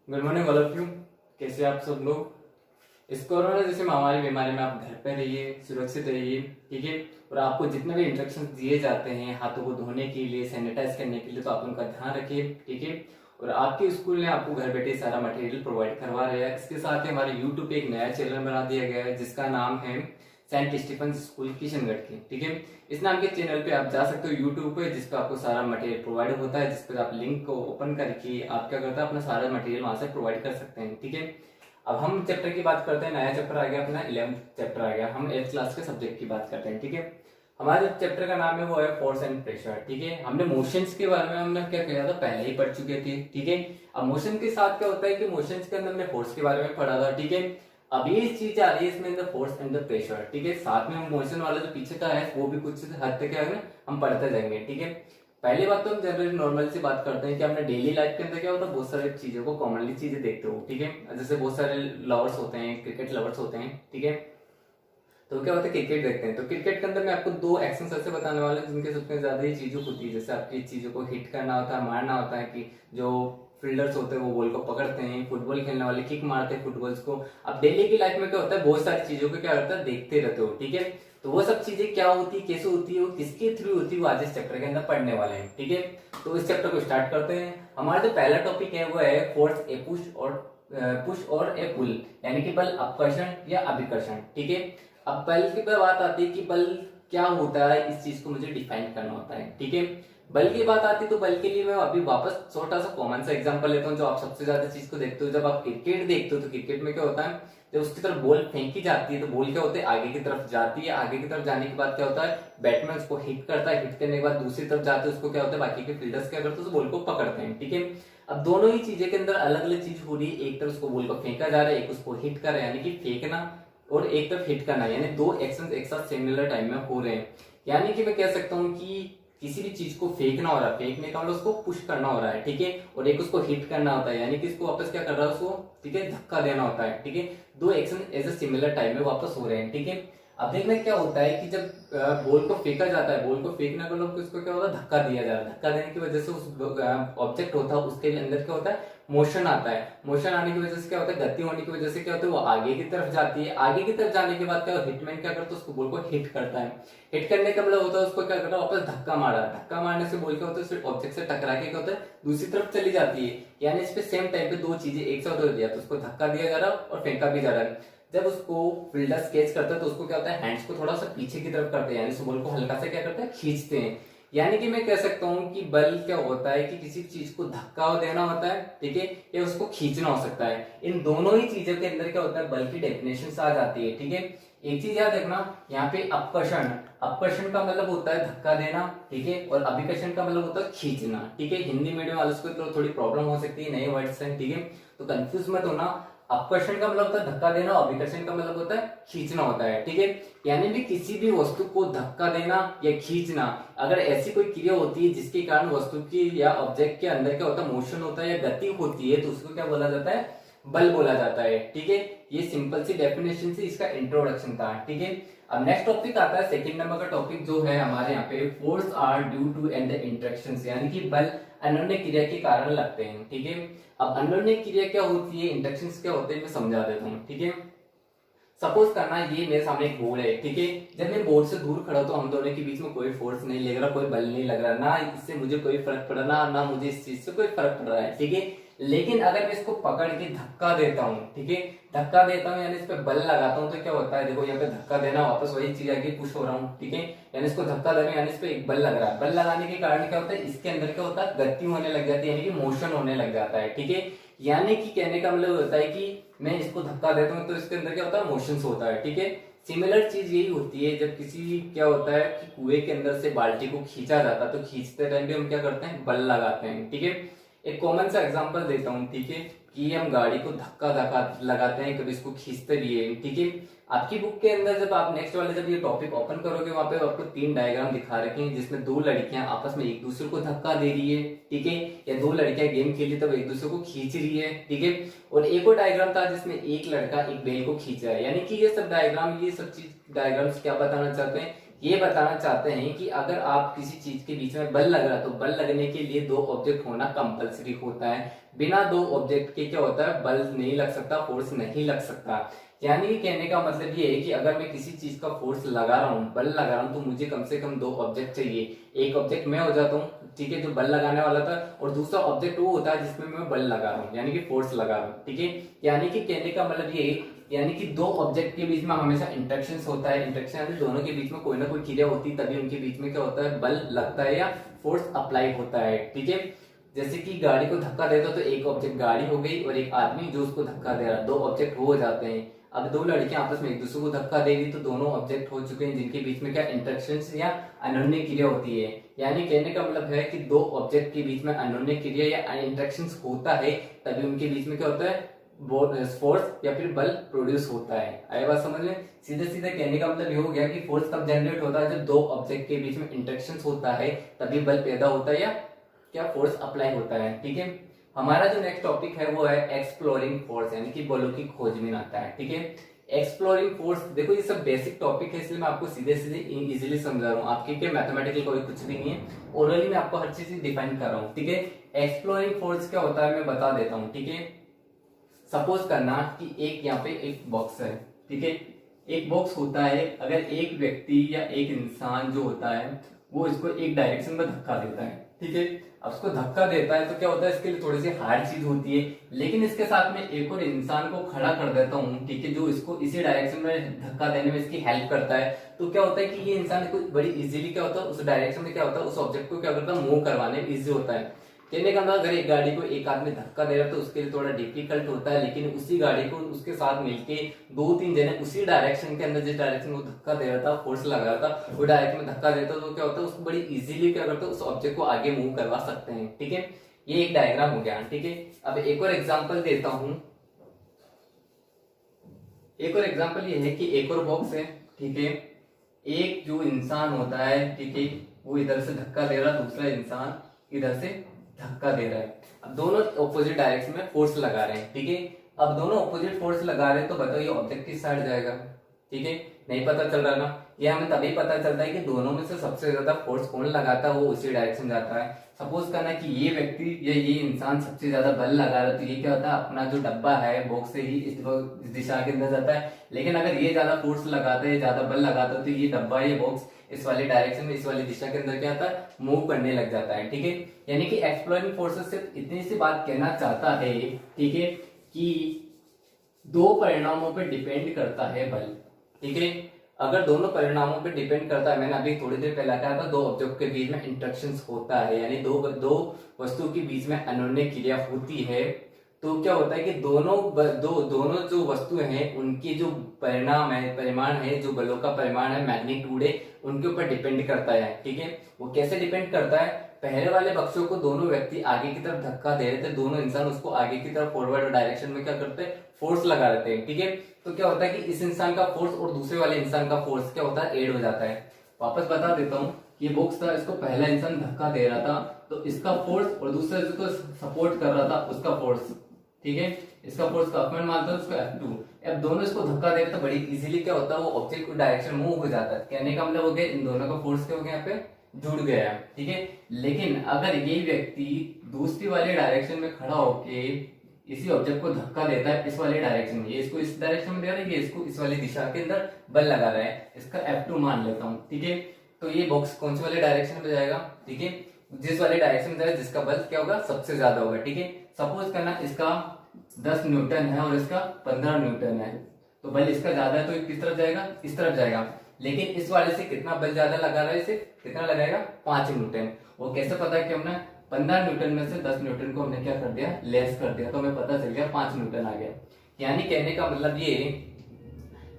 Good morning all of you. कैसे आप सब लोग। इस कोरोना जैसे महामारी बीमारी में आप घर पे रहिए, सुरक्षित रहिए, ठीक है। और आपको जितने भी इंस्ट्रक्शंस दिए जाते हैं हाथों को धोने के लिए, सैनिटाइज करने के लिए, तो आप उनका ध्यान रखिए, ठीक है। और आपके स्कूल ने आपको घर बैठे सारा मटेरियल प्रोवाइड करवा रहा है। इसके साथ ही हमारे यूट्यूब पे एक नया चैनल बना दिया गया है जिसका नाम है सेंट स्टीफन स्कूल किशनगढ़ की, ठीक है। इस नाम के चैनल पे आप जा सकते हो यूट्यूब पे, जिस पे आपको सारा मटेरियल प्रोवाइड होता है, जिस पर आप लिंक को ओपन करके आप क्या करते हैं अपना सारा मटेरियल वहां से प्रोवाइड कर सकते हैं, ठीक है। अब हम चैप्टर की बात करते हैं। नया चैप्टर आ गया अपना 11th चैप्टर आ गया। हम 8th क्लास के सब्जेक्ट की बात करते हैं, ठीक है। हमारे चैप्टर का नाम है वो है फोर्स एंड प्रेशर, ठीक है। हमने मोशंस के बारे में हमने क्या किया था, पहले ही पढ़ चुके थे, ठीक है। अब मोशन के साथ क्या होता है कि मोशंस के अंदर हमने फोर्स के बारे में पढ़ा था, ठीक है। अब ये चीज आ रही है इसमें the force and the pressure, ठीक है। साथ में मोशन वाला जो पीछे का है वो भी कुछ हद तक क्या है हम पढ़ते जाएंगे, ठीक है। पहली बात तो हम जनरली नॉर्मल सी बात करते हैं कि हमने डेली लाइफ के अंदर क्या होता है, बहुत सारी चीजों को कॉमनली चीजें देखते हो, ठीक है। जैसे बहुत सारे लवर्स होते हैं, क्रिकेट लवर्स होते हैं, ठीक है। तो क्या होता है क्रिकेट देखते हैं, तो क्रिकेट के अंदर मैं आपको दो एक्शन ऐसे बताने वाले हैं जिनके सबसे ज्यादा ही चीजें होती है। जैसे आपकी चीजों को हिट करना होता है, मारना होता है, कि जो फील्डर्स होते हैं वो बॉल को पकड़ते हैं, फुटबॉल खेलने वाले किक मारते हैं फुटबॉल्स को। अब डेली की लाइफ में क्या होता है, बहुत सारी चीजों को क्या होता है देखते रहते हो, ठीक है। तो वो सब चीजें क्या होती है, कैसे होती है, वो किसके थ्रू होती है, वो आज इस चैप्टर के अंदर पढ़ने वाले हैं, ठीक है। तो इस चैप्टर को स्टार्ट करते हैं। हमारा जो पहला टॉपिक है वो है फोर्स ए पुश और ए पुल, यानी कि बल अपकर्षण या अभिकर्षण, ठीक है। अब बल की बात आती है कि बल क्या होता है, इस चीज को मुझे डिफाइन करना होता है, ठीक है। बल की बात आती है तो बल के लिए मैं अभी वापस छोटा सा कॉमन सा एग्जांपल लेता हूँ जो आप सबसे ज्यादा चीज को देखते हो। जब आप क्रिकेट देखते हो तो क्रिकेट में क्या होता है, जब उसकी तरफ बॉल फेंकी जाती है तो बॉल क्या होता है आगे की तरफ जाती है। आगे की तरफ जाने के बाद क्या होता है, बैट्समैन उसको हिट करता है, हिट करने के बाद दूसरी तरफ जाते हैं, उसको क्या होता है बाकी के फील्डर्स क्या करते हैं उस बॉल को पकड़ते हैं, ठीक है। अब दोनों ही चीजें के अंदर अलग अलग चीज हो रही है। एक तरफ उसको बॉल को फेंका जा रहा है, एक उसको हिट कर रहा है यानी कि फेंकना, और एक तरफ हिट करना, यानी दो एक्शन एक साथ सिमिलर टाइम में हो रहे हैं। यानी कि मैं कह सकता हूँ कि किसी भी चीज को फेंकना हो रहा है, फेंकने का मतलब उसको पुश करना हो रहा है, ठीक है। और एक उसको हिट करना होता है, यानी कि इसको वापस क्या कर रहा है उसको, ठीक है, धक्का देना होता है, ठीक है। दो action as a similar time में वापस हो रहे हैं, ठीक है। अब देखना क्या होता है कि जब बॉल को फेंका जाता है, बॉल को फेंकने का मतलब उसको क्या होता है धक्का दिया जा रहा है। धक्का देने की वजह से उस ऑब्जेक्ट होता है उसके अंदर क्या होता है मोशन आता है। मोशन आने की वजह से क्या होता है, गति होने की वजह से क्या होता है वो आगे की तरफ जाती है। आगे की तरफ जाने के बाद क्या हिटमैन क्या करता है उसको बॉल को हिट करता है। हिट करने का मतलब होता है उसको क्या करता है वापस धक्का मारा। धक्का मारने से बॉल क्या होता है सिर्फ ऑब्जेक्ट से टकरा के क्या होता है दूसरी तरफ चली जाती है। यानी इस पे सेम टाइम पे दो चीजें एक साथ हो रही है, तो उसको धक्का दिया जा रहा है और फेंका भी जा रहा है। जब उसको फील्डर कैच करता है तो उसको क्या होता है हैंड्स को थोड़ा सा पीछे की तरफ करते हैं, यानी उस बॉल को हल्का से क्या करते हैं खींचते हैं। यानी कि मैं कह सकता हूं कि बल क्या होता है कि किसी चीज को धक्का देना होता है, ठीक है, या उसको खींचना हो सकता है। इन दोनों ही चीजों के अंदर क्या होता है बल की डेफिनेशन आ जाती है, ठीक है। एक चीज याद रखना, यहाँ पे अपकर्षण, अपकर्षण का मतलब होता है धक्का देना, ठीक है, और अभिकर्षण का मतलब होता है खींचना, ठीक है। हिंदी मीडियम वालों को तो थोड़ी प्रॉब्लम हो सकती है नए वर्ड्स हैं, ठीक है, तो कंफ्यूज मत होना। अपकर्षण का मतलब होता है धक्का देना, अभिकर्षण का मतलब होता है खींचना होता है, ठीक है। यानी भी किसी भी वस्तु को धक्का देना या खींचना, अगर ऐसी कोई क्रिया होती है जिसके कारण वस्तु की या ऑब्जेक्ट के अंदर क्या होता है मोशन होता है या गति होती है, तो उसको क्या बोला जाता है बल बोला जाता है, ठीक है। ये सिंपल सी डेफिनेशन से इसका इंट्रोडक्शन था, ठीक है। अब नेक्स्ट टॉपिक आता है सेकंड नंबर का टॉपिक जो है हमारे यहाँ पे force are due to and the interactions, यानी कि बल अन्योन्य क्रिया के कारण लगते हैं, ठीक है। अब अन्योन्य क्रिया क्या होती है, इंटरेक्शंस क्या होते हैं, मैं समझा देता हूँ, ठीक है। सपोज करना ये मेरे सामने एक बोर्ड है, ठीक है। जब मैं बोर्ड से दूर खड़ा तो हम दोनों के बीच में कोई फोर्स नहीं लग रहा, कोई बल नहीं लग रहा, ना इससे मुझे कोई फर्क पड़ रहा ना मुझे इस चीज से कोई फर्क पड़ रहा है, ठीक है। लेकिन अगर मैं इसको पकड़ के धक्का देता हूँ, ठीक है, धक्का देता हूँ यानी इस पे बल लगाता हूँ, तो क्या होता है देखो यहाँ पे धक्का देना वापस वही चीज आगे पुश हो रहा हूँ, ठीक है। यानी इसको धक्का देना यानी इस पे एक बल लग रहा है। बल लगाने के कारण क्या होता है इसके अंदर क्या होता है गति होने लग जाती है, यानी कि मोशन होने लग जाता है, ठीक है। यानी कि कहने का मतलब होता है कि मैं इसको धक्का देता हूँ तो इसके अंदर क्या होता है मोशन होता है, ठीक है। सिमिलर चीज यही होती है जब किसी क्या होता है कि कुएं के अंदर से बाल्टी को खींचा जाता है, तो खींचते टाइम भी हम क्या करते हैं बल लगाते हैं, ठीक है। एक कॉमन सा एग्जांपल देता हूँ, ठीक है, कि हम गाड़ी को धक्का धक्का लगाते हैं, कभी इसको खींचते भी है, ठीक है। आपकी बुक के अंदर जब आप नेक्स्ट वाले जब ये टॉपिक ओपन करोगे वहां पे आपको तीन डायग्राम दिखा रखे हैं जिसमें दो लड़कियां आपस में एक दूसरे को धक्का दे रही है, ठीक है, या दो लड़कियां गेम खेली तब एक दूसरे को खींच रही है, ठीक है। और एक और डायग्राम था जिसमें एक लड़का एक बेल को खींच रहा है। यानी कि ये सब डायग्राम, ये सब चीज डायग्राम्स क्या बताना चाहते हैं, ये बताना चाहते हैं कि अगर आप किसी चीज के बीच में बल लग रहा है तो बल लगने के लिए दो ऑब्जेक्ट होना कंपलसरी होता है। बिना दो ऑब्जेक्ट के क्या होता है, बल नहीं लग सकता, फोर्स नहीं लग सकता। यानी कि कहने का मतलब ये है कि अगर मैं किसी चीज का फोर्स लगा रहा हूँ, बल लगा रहा हूँ, तो मुझे कम से कम दो ऑब्जेक्ट चाहिए। एक ऑब्जेक्ट मैं हो जाता हूँ, ठीक है, जो बल लगाने वाला था, और दूसरा ऑब्जेक्ट वो होता है जिसमें मैं बल लगा रहा हूँ, यानी कि फोर्स लगा रहा हूँ, ठीक है। यानी कि कहने का मतलब ये है, यानी कि दो ऑब्जेक्ट के बीच में हमेशा इंटरेक्शन होता है। इंटरेक्शन यानी दोनों के बीच में कोई ना कोई क्रिया होती है, तभी उनके बीच में क्या होता है, बल लगता है या फोर्स अप्लाई होता है, ठीक है। जैसे कि गाड़ी को धक्का देता तो एक ऑब्जेक्ट गाड़ी हो गई और एक आदमी जो उसको धक्का दे रहा, दो ऑब्जेक्ट हो जाते हैं। अब दो लड़कियां आपस में एक दूसरे को धक्का देगी तो दोनों ऑब्जेक्ट हो चुके हैं जिनके बीच में क्या इंटरेक्शन या अनोन्य क्रिया होती है। यानी कहने का मतलब है कि दो ऑब्जेक्ट के बीच में अनोन्य क्रिया या इंटरेक्शन होता है, तभी उनके बीच में क्या होता है, फोर्स या फिर बल प्रोड्यूस होता है। आई बात समझ में? सीधे सीधे कहने का मतलब ये हो गया कि फोर्स कब जनरेट होता है, जब दो ऑब्जेक्ट के बीच में इंटरेक्शन होता है, तभी बल पैदा होता है या क्या फोर्स अप्लाई होता है, ठीक है। हमारा जो नेक्स्ट टॉपिक है वो है एक्सप्लोरिंग फोर्स, यानी कि बलों की खोज में आता है, ठीक है। एक्सप्लोरिंग फोर्स, देखो ये सब बेसिक टॉपिक है, इसलिए मैं आपको सीधे सीधे इजीली समझा रहा हूँ, आपके क्या मैथमेटिकल कोई कुछ भी नहीं है, ओरली मैं आपको हर चीज डिफाइन कर रहा हूँ, ठीक है। एक्सप्लोरिंग फोर्स क्या होता है मैं बता देता हूँ, ठीक है। सपोज करना कि एक यहाँ पे एक बॉक्स है, ठीक है। एक बॉक्स होता है, अगर एक व्यक्ति या एक इंसान जो होता है वो इसको एक डायरेक्शन में धक्का देता है, ठीक है। अब उसको धक्का देता है तो क्या होता है, इसके लिए थोड़ी सी हार्ड चीज होती है, लेकिन इसके साथ में एक और इंसान को खड़ा कर देता हूँ, ठीक है, जो इसको इसी डायरेक्शन में धक्का देने में इसकी हेल्प करता है। तो क्या होता है कि ये इंसान को बड़ी इजीली क्या होता है, उस डायरेक्शन में क्या होता है, उस ऑब्जेक्ट को क्या करता है, मूव करवाने में इजी होता है। कहने का मतलब अगर एक गाड़ी को एक आदमी धक्का दे रहा है तो उसके लिए थोड़ा डिफिकल्ट होता है, लेकिन उसी गाड़ी को उसके साथ मिलके दो तीन जने उसी डायरेक्शन के अंदर, जिस डायरेक्शन वो धक्का दे रहा था, फोर्स लगा रहा था, वो डायरेक्शन में धक्का देता तो क्या होता है, उसको बड़ी इजीली क्या करता है, उस ऑब्जेक्ट को आगे मूव करवा सकते हैं, ठीक है। ये एक डायग्राम हो गया, ठीक है। अब एक और एग्जाम्पल देता हूं। एक और एग्जाम्पल ये है कि एक और बॉक्स है, ठीक है। एक जो इंसान होता है, ठीक है, वो इधर से धक्का दे रहा, दूसरा इंसान इधर से धक्का दे रहा है। अब दोनों ऑपोजिट डायरेक्शन में फोर्स लगा रहे हैं, ठीक है। अब दोनों ऑपोजिट फोर्स लगा रहे हैं तो बताओ ये ऑब्जेक्ट किस साइड जाएगा, ठीक है। नहीं पता चल रहा ना, ये हमें तभी पता चलता है कि दोनों में से सबसे ज्यादा फोर्स कौन लगाता है, वो उसी डायरेक्शन जाता है। सपोज करना कि ये व्यक्ति या ये इंसान सबसे ज्यादा बल लगा रहा है, तो ये क्या होता है, अपना जो डब्बा है बॉक्स से ही इस दिशा के अंदर जाता है। लेकिन अगर ये ज्यादा फोर्स लगाते हैं, ज्यादा बल लगाता है, तो ये डब्बा, ये बॉक्स इस वाली डायरेक्शन में, इस वाली दिशा के अंदर क्या आता है, मूव करने लग जाता है, ठीक है। यानी कि एक्सप्लोरिंग फोर्सेस से इतनी सी बात कहना चाहता है, ठीक है, कि दो परिणामों पे डिपेंड करता है बल, ठीक है। अगर दोनों परिणामों पे डिपेंड करता है, मैंने अभी थोड़ी देर पहले कहा था, दो ऑब्जेक्ट के बीच में इंटरेक्शन होता है, यानी दो वस्तु के बीच में अनोन्य क्रिया होती है, तो क्या होता है कि दोनों जो वस्तुएं हैं उनकी जो परिमाण है, जो बलों का परिमाण है, मैग्नीट्यूड है, उनके ऊपर डिपेंड करता है, ठीक है। वो कैसे डिपेंड करता है, पहले वाले बक्सों को दोनों व्यक्ति आगे की तरफ धक्का दे रहे थे, दोनों इंसान उसको आगे की तरफ फॉरवर्ड डायरेक्शन में क्या करते हैं, फोर्स लगा देते हैं, ठीक है। तो क्या होता है कि इस इंसान का फोर्स और दूसरे वाले इंसान का फोर्स क्या होता है, ऐड हो जाता है। वापस बता देता हूँ, ये बॉक्स था, इसको पहला इंसान धक्का दे रहा था, तो इसका फोर्स और दूसरे जिसको सपोर्ट कर रहा था उसका फोर्स, ठीक है, इसका फोर्स का अपमेंट मानता है, उसका F2। अब दोनों इसको धक्का दे तो बड़ी इजीली क्या होता है, वो ऑब्जेक्ट को डायरेक्शन मूव हो जाता है। कहने का मतलब हो गया इन दोनों का फोर्स क्या हो गया, यहाँ पे जुड़ गया है, ठीक है। लेकिन अगर ये व्यक्ति दूसरी वाली डायरेक्शन में खड़ा होके इसी ऑब्जेक्ट को धक्का देता है इस वाली डायरेक्शन में, ये इसको इस डायरेक्शन में दे रहा है, ये इसको इस वाली दिशा के अंदर बल लगा रहा है, इसका F2 मान लेता हूँ, ठीक है। तो ये बॉक्स कौन सी वाले डायरेक्शन में जाएगा, ठीक है, जिस वाले डायरेक्शन में जाएगा जिसका बल क्या होगा, सबसे ज्यादा होगा, ठीक है। सपोज करना इसका 10 न्यूटन है और इसका 15 न्यूटन है, तो बल इसका ज्यादा है तो किस तरफ जाएगा, इस तरफ जाएगा। लेकिन इस वाले से कितना बल ज्यादा लगा रहा है, इसे कितना लगाएगा, 5 न्यूटन। वो कैसे पता है कि हमने 15 न्यूटन में से 10 न्यूटन को हमने क्या कर दिया, लेस कर दिया, तो हमें पता चल गया 5 न्यूटन आ गया। यानी कहने का मतलब ये,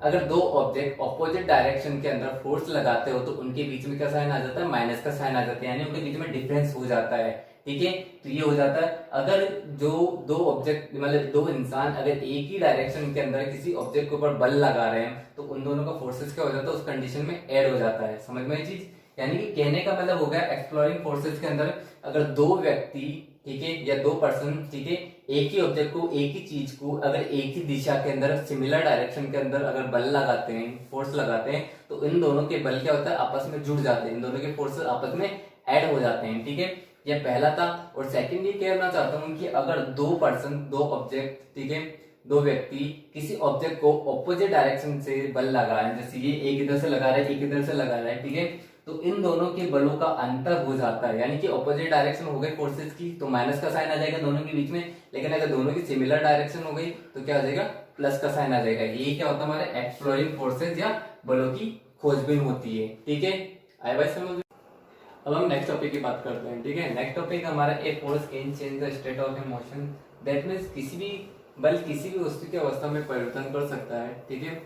अगर दो ऑब्जेक्ट ऑपोजिट डायरेक्शन के अंदर फोर्स लगाते हो तो उनके बीच में क्या साइन आ जाता है, माइनस का साइन आ जाता है, यानी उनके बीच में डिफरेंस हो जाता है, ठीक है। तो ये हो जाता है, अगर जो दो ऑब्जेक्ट मतलब दो इंसान अगर एक ही डायरेक्शन के अंदर किसी ऑब्जेक्ट के ऊपर बल लगा रहे हैं तो उन दोनों का फोर्सेस क्या हो जाता है, उस कंडीशन में ऐड हो जाता है। समझ में ये चीज? यानी कि कहने का मतलब हो गया एक्सप्लोरिंग फोर्सेस के अंदर अगर दो व्यक्ति, ठीक है, या दो पर्सन, ठीक है, एक ही ऑब्जेक्ट को, एक ही चीज को अगर एक ही दिशा के अंदर सिमिलर डायरेक्शन के अंदर अगर बल लगाते हैं, फोर्स लगाते हैं, तो इन दोनों के बल क्या होता है, आपस में जुड़ जाते हैं, इन दोनों के फोर्सेस आपस में ऐड हो जाते हैं, ठीक है। यह पहला था। और सेकंड ये कहना चाहता हूँ कि अगर दो पर्सन, दो ऑब्जेक्ट, ठीक है, दो व्यक्ति किसी ऑब्जेक्ट को ऑपोजिट डायरेक्शन से बल लगा रहे हैं, जैसे ये एक इधर से लगा रहा है, एक इधर से लगा रहा है, ठीक है, तो इन दोनों के बलों का अंतर हो जाता है, यानी कि ऑपोजिट डायरेक्शन हो गई फोर्सेस की तो माइनस का साइन आ जाएगा दोनों के बीच में, लेकिन अगर दोनों की सिमिलर डायरेक्शन हो गई तो क्या आ जाएगा, प्लस का साइन आ जाएगा। ये क्या होता है, हमारे एक्सप्लोरिंग फोर्सेज या बलों की खोजबीन होती है, ठीक है। आए भाई समझ। अब हम नेक्स्ट टॉपिक की बात करते हैं, ठीक है। नेक्स्ट टॉपिक हमारा a force can change the state of A motion, that means किसी भी बल किसी भी वस्तु की अवस्था में परिवर्तन कर सकता है, ठीक है।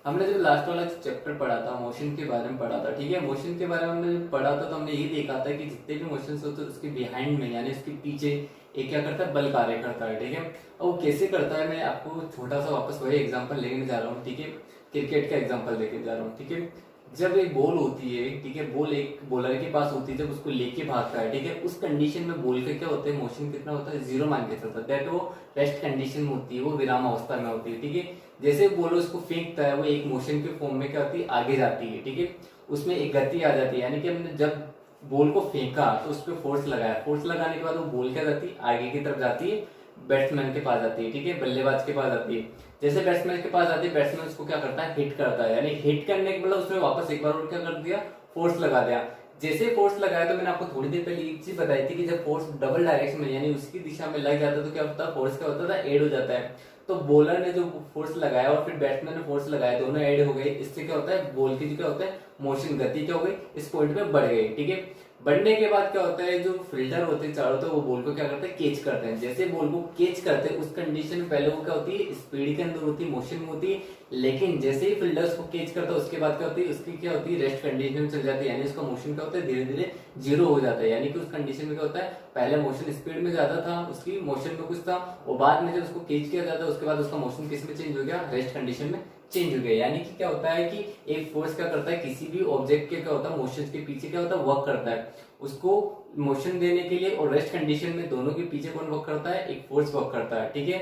हमने जो लास्ट वाला चैप्टर पढ़ा था मोशन के बारे में पढ़ा था, ठीक है। मोशन के बारे में हमने पढ़ा था तो हमने ये देखा था कि जितने भी मोशंस होते हैं उसके बिहाइंड में यानी उसके पीछे एक क्या करता है, बल कार्य करता है, ठीक है। और वो कैसे करता है, मैं आपको छोटा सा वापस वही एग्जांपल लेने जा रहा हूँ, ठीक है। क्रिकेट का एग्जांपल लेके जा रहा हूँ, ठीक है। जब एक बॉल होती है, ठीक है, बॉल एक बॉलर के पास होती है, जब उसको लेके भागता है, ठीक है, उस कंडीशन में बॉल का क्या होता है, मोशन कितना होता है, 0 मान के चलता है, दैट वो रेस्ट कंडीशन होती है, वो विराम अवस्था में होती है, ठीक है। जैसे बॉल उसको फेंकता है वो एक मोशन के फॉर्म में क्या होती है, आगे जाती है, ठीक है, उसमें एक गति आ जाती है, यानी कि हमने जब बॉल को फेंका तो उस पर फोर्स लगाया, फोर्स लगाने के बाद वो बॉल क्या जाती है, आगे की तरफ जाती है, बैट्समैन के पास जाती है, ठीक है, बल्लेबाज के पास जाती है। जैसे बैट्समैन के पास आती है, बैट्समैन उसको क्या करता है, हिट करता है, यानी हिट करने के मतलब उसने वापस एक बार और क्या कर दिया, फोर्स लगा दिया। जैसे फोर्स लगाया तो मैंने आपको थोड़ी देर पहले एक चीज बताई थी कि जब फोर्स डबल डायरेक्शन में यानी उसकी दिशा में लग जाता है तो क्या होता है, फोर्स क्या होता था, एड हो जाता है। तो बॉलर ने जो फोर्स लगाया और फिर बैट्समैन ने फोर्स लगाया, दोनों एड हो गए, इससे क्या होता है, बॉल की जो क्या होता है मोशन, गति क्या हो गई, इस पॉइंट पे बढ़ गई, ठीक है। बढ़ने के बाद क्या होता है, जो फील्डर होते हैं चारों तरफ वो बॉल को क्या करते हैं, कैच करते हैं। जैसे बॉल को कैच करते हैं उस कंडीशन में पहले वो क्या होती है, स्पीड के अंदर होती है, मोशन में होती है, लेकिन जैसे ही फील्डर उसको कैच करता है उसके बाद क्या होती है, उसकी क्या होती है, रेस्ट कंडीशन में चल जाती है, यानी उसका मोशन क्या होता है, धीरे धीरे 0 हो जाता है। यानी कि उस कंडीशन में क्या होता है, पहले मोशन स्पीड में ज्यादा था, उसकी मोशन में कुछ था, और बाद में जब उसको कैच किया जाता है उसके बाद उसका मोशन किस में चेंज हो गया, रेस्ट कंडीशन में चेंज हो गया। यानी कि क्या होता है कि एक फोर्स क्या करता है, किसी भी ऑब्जेक्ट के क्या होता है, मोशन के पीछे क्या होता है, वर्क करता है, उसको मोशन देने के लिए, और रेस्ट कंडीशन में दोनों के पीछे कौन वर्क करता है, एक फोर्स वर्क करता है, ठीक है।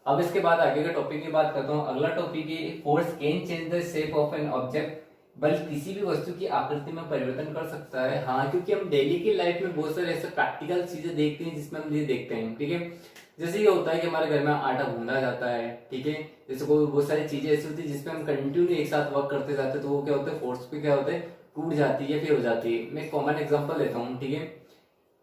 अब इसके बाद आगे का टॉपिक की बात करता हूँ। अगला टॉपिक है force can change the shape of an object, बल किसी भी वस्तु की आकृति में परिवर्तन कर सकता है। हाँ, क्योंकि हम डेली की लाइफ में बहुत सारे ऐसे प्रैक्टिकल चीजें देखते हैं जिसमें हम ये देखते हैं, ठीक है। जैसे ये होता है कि हमारे घर में आटा गूंदा जाता है, ठीक है, जैसे कोई बहुत सारी चीजें ऐसी होती है जिसपे हम कंटिन्यू एक साथ वर्क करते जाते हैं तो वो क्या होता है, फोर्स पे क्या होता है, टूट जाती है, फिर हो जाती है। मैं कॉमन एग्जांपल लेता हूँ, ठीक है।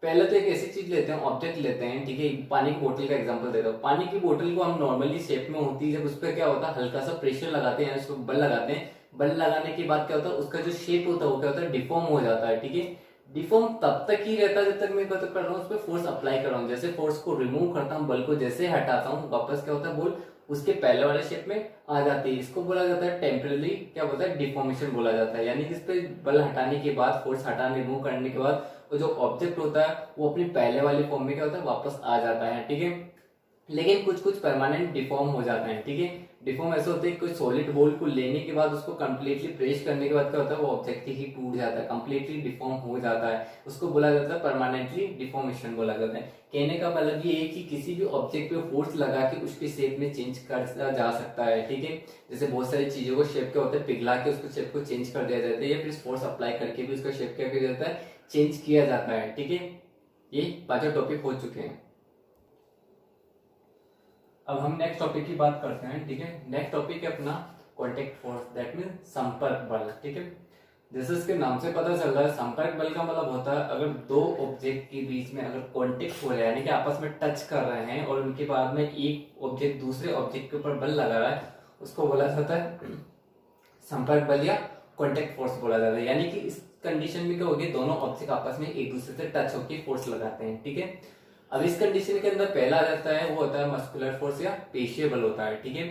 पहले तो एक ऐसी चीज लेते हैं, ऑब्जेक्ट लेते हैं, ठीक है, पानी की बोतल का एग्जांपल देता हूँ। पानी की बोतल को हम नॉर्मली शेप में होती है, जब उस पर क्या होता है, हल्का सा प्रेशर लगाते हैं, उसको बल लगाते हैं, बल लगाने के बाद क्या होता है, उसका जो शेप होता है वो क्या होता है, डिफॉर्म हो जाता है, ठीक है। डिफॉर्म तब तक ही रहता है जब तक मैं कर रहा हूँ उस पर फोर्स अप्लाई कर रहा हूँ। जैसे फोर्स को रिमूव करता हूँ, बल को जैसे हटाता हूँ, वापस क्या होता है, बॉल उसके पहले वाले शेप में आ जाती है। इसको बोला जाता है टेम्पररी क्या बोलता है, डिफॉर्मेशन बोला जाता है। यानी जिस पे बल हटाने के बाद, फोर्स हटाने रिमूव करने के बाद वो जो ऑब्जेक्ट होता है वो अपनी पहले वाले फॉर्म में क्या होता है, वापस आ जाता है, ठीक है। लेकिन कुछ कुछ परमानेंट डिफॉर्म हो जाते हैं, ठीक है। डिफॉर्म ऐसे होते हैं, कोई सॉलिड बॉल को लेने के बाद उसको कंप्लीटली प्रेस करने के बाद क्या होता है, वो ऑब्जेक्ट ही टूट जाता है, कंप्लीटली डिफॉर्म हो जाता है, उसको बोला जाता है परमानेंटली डिफॉर्मेशन बोला जाता है। कहने का मतलब ये है कि किसी भी ऑब्जेक्ट पे फोर्स लगा के उसके शेप में चेंज कर जा सकता है, ठीक है। जैसे बहुत सारी चीजों को शेप क्या होता है, पिघला के उसको शेप को चेंज कर दिया जाता है, या फिर फोर्स अप्लाई करके भी उसका शेप क्या किया जाता है, चेंज किया जाता है, ठीक है। ये पांचों टॉपिक हो चुके हैं। अब हम नेक्स्ट टॉपिक की बात करते हैं, ठीक है। नेक्स्ट टॉपिक है अपना कॉन्टेक्ट फोर्स, दैट मीन संपर्क बल, ठीक है। जैसे इसके नाम से पता चल रहा है, संपर्क बल का मतलब होता है अगर दो ऑब्जेक्ट के बीच में अगर कॉन्टेक्ट हो रहा है, यानी कि आपस में टच कर रहे हैं और उनके बाद में एक ऑब्जेक्ट दूसरे ऑब्जेक्ट के ऊपर बल लगा रहा है, उसको बोला जाता है संपर्क बल या कॉन्टेक्ट फोर्स बोला जाता है। यानी कि इस कंडीशन में क्या होगी, दोनों ऑब्जेक्ट आपस में एक दूसरे से टच होकर फोर्स लगाते हैं, ठीक है। अब इस कंडीशन के अंदर पहला आ जाता है वो होता है मस्कुलर फोर्स या पेशीय बल होता है, ठीक है।